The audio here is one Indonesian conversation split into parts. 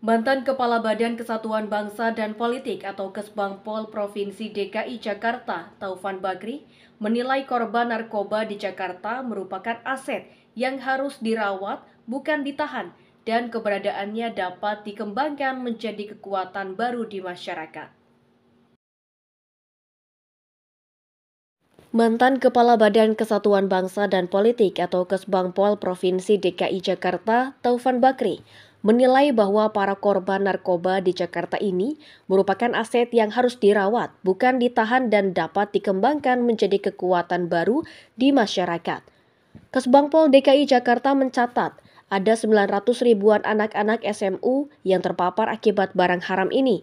Mantan Kepala Badan Kesatuan Bangsa dan Politik atau Kesbangpol Provinsi DKI Jakarta, Taufan Bakri, menilai korban narkoba di Jakarta merupakan aset yang harus dirawat, bukan ditahan, dan keberadaannya dapat dikembangkan menjadi kekuatan baru di masyarakat. Mantan Kepala Badan Kesatuan Bangsa dan Politik atau Kesbangpol Provinsi DKI Jakarta, Taufan Bakri, menilai bahwa para korban narkoba di Jakarta ini merupakan aset yang harus dirawat, bukan ditahan dan dapat dikembangkan menjadi kekuatan baru di masyarakat. Kesbangpol DKI Jakarta mencatat ada 900 ribuan anak-anak SMU yang terpapar akibat barang haram ini.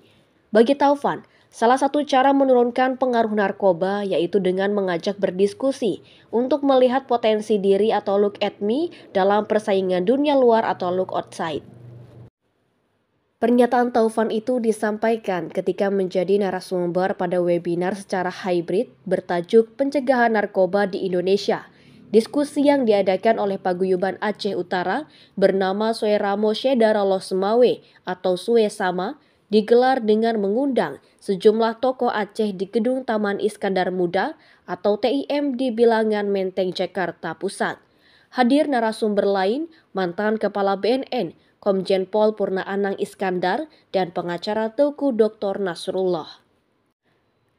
Bagi Taufan, salah satu cara menurunkan pengaruh narkoba yaitu dengan mengajak berdiskusi untuk melihat potensi diri atau look at me dalam persaingan dunia luar atau look outside. Pernyataan Taufan itu disampaikan ketika menjadi narasumber pada webinar secara hybrid bertajuk Pencegahan Narkoba di Indonesia. Diskusi yang diadakan oleh Paguyuban Aceh Utara bernama Sueramo Shedaraloh Semawe atau Sue Sama digelar dengan mengundang sejumlah tokoh Aceh di Gedung Taman Iskandar Muda atau TIM di Bilangan Menteng, Jakarta Pusat. Hadir narasumber lain, mantan Kepala BNN, Komjen Pol Purna Anang Iskandar, dan pengacara Teuku Dr. Nasrullah.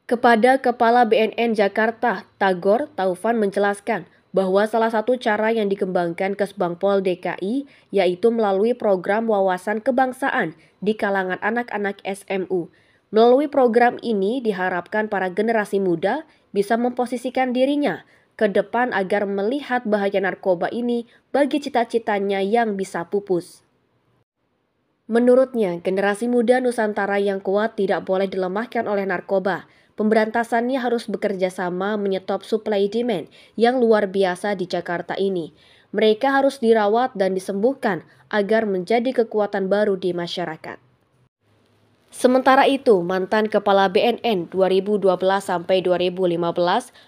Kepada Kepala BNN Jakarta, Tagor, Taufan menjelaskan bahwa salah satu cara yang dikembangkan Kesbangpol DKI yaitu melalui program wawasan kebangsaan di kalangan anak-anak SMU. Melalui program ini diharapkan para generasi muda bisa memposisikan dirinya ke depan agar melihat bahaya narkoba ini bagi cita-citanya yang bisa pupus. Menurutnya, generasi muda Nusantara yang kuat tidak boleh dilemahkan oleh narkoba. Pemberantasannya harus bekerja sama menyetop supply demand yang luar biasa di Jakarta ini. Mereka harus dirawat dan disembuhkan agar menjadi kekuatan baru di masyarakat. Sementara itu, mantan Kepala BNN 2012-2015,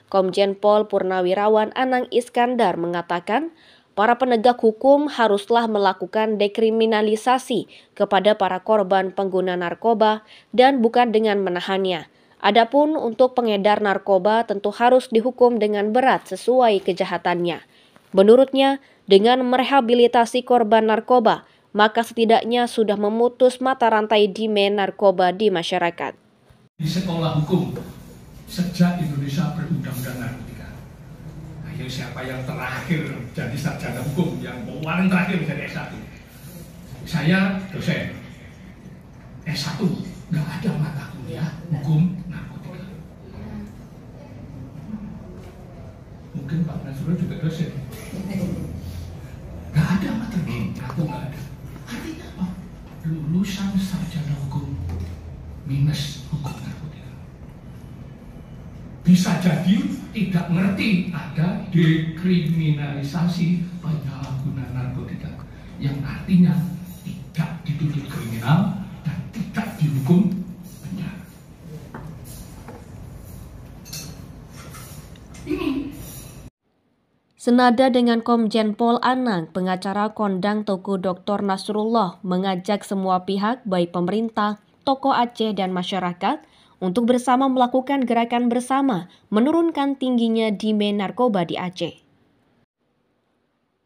Komjen Pol Purnawirawan Anang Iskandar mengatakan, para penegak hukum haruslah melakukan dekriminalisasi kepada para korban pengguna narkoba dan bukan dengan menahannya. Adapun untuk pengedar narkoba tentu harus dihukum dengan berat sesuai kejahatannya. Menurutnya, dengan merehabilitasi korban narkoba, maka setidaknya sudah memutus mata rantai demand narkoba di masyarakat. Di sekolah hukum, sejak Indonesia berundang-undang narkotika, ayo siapa yang terakhir jadi sarjana hukum, yang paling terakhir jadi S1? Saya dosen S1, nggak ada mata kuliah hukum narkotika. Mungkin Pak Nasrullah juga dosen, nggak ada mata aku nggak ada. Artinya apa? Lulusan sarjana hukum minus hukum narkotika. Bisa jadi tidak ngerti ada dekriminalisasi penyalahgunaan narkotika, yang artinya tidak dituntut kriminal dan tidak dihukum penjara. Ini senada dengan Komjen Pol Anang, pengacara kondang Teuku Dr. Nasrullah mengajak semua pihak baik pemerintah, tokoh Aceh dan masyarakat untuk bersama melakukan gerakan bersama menurunkan tingginya demand narkoba di Aceh.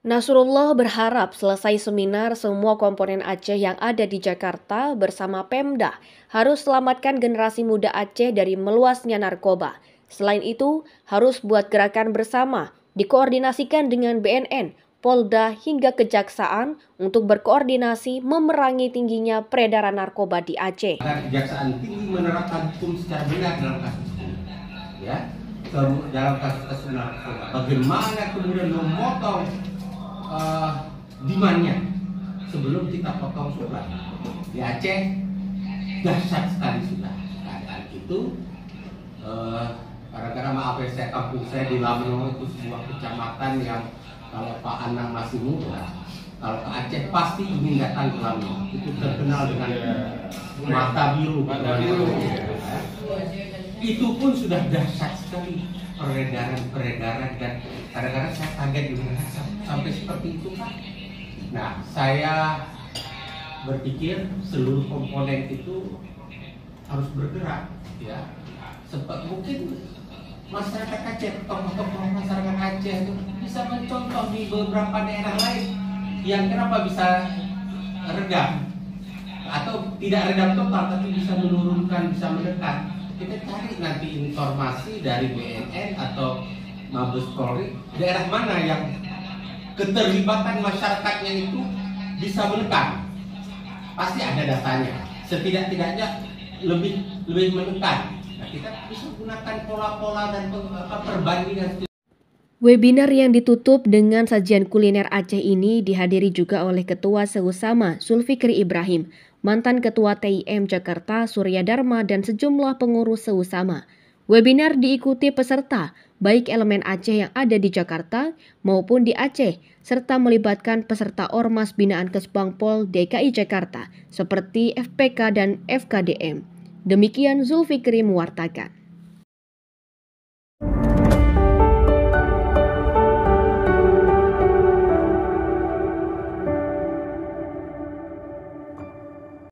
Nasrullah berharap selesai seminar semua komponen Aceh yang ada di Jakarta bersama Pemda harus selamatkan generasi muda Aceh dari meluasnya narkoba. Selain itu, harus buat gerakan bersama dikoordinasikan dengan BNN, Polda hingga Kejaksaan untuk berkoordinasi memerangi tingginya peredaran narkoba di Aceh. Kejaksaan tinggi menerapkan hukum secara benar dalam kasus ini, ya, dalam kasus narkoba. Bagaimana kemudian memotong demandnya sebelum kita potong supply. Di Aceh dahsyat sekali sudah keadaan itu. Gara-gara maaf ya, saya kampung saya di Lamno itu sebuah kecamatan yang kalau Pak Anang masih muda, kalau ke Aceh pasti ingin datang ke Lamno. Itu terkenal dengan mata biru. Itu pun sudah dahsyat sekali peredaran dan kadang-kadang saya kaget juga sampai seperti itu Pak. Nah, saya berpikir seluruh komponen itu harus bergerak, ya. Mungkin masyarakat Aceh, tokoh-tokoh masyarakat Aceh itu bisa mencontoh di beberapa daerah lain yang kenapa bisa redam atau tidak redam total tapi bisa menurunkan, bisa menekan. Kita cari nanti informasi dari BNN atau Mabes Polri, daerah mana yang keterlibatan masyarakatnya itu bisa menekan. Pasti ada datanya. Setidak-tidaknya lebih menekan. Nah, kita bisa gunakan pola-pola dan perbandingan. Webinar yang ditutup dengan sajian kuliner Aceh ini dihadiri juga oleh Ketua Seusama Zulfikri Ibrahim, mantan Ketua TIM Jakarta Surya Dharma, dan sejumlah pengurus Seusama. Webinar diikuti peserta, baik elemen Aceh yang ada di Jakarta maupun di Aceh, serta melibatkan peserta Ormas Binaan Kesbangpol DKI Jakarta, seperti FPK dan FKDM. Demikian Zulfikri mewartakan.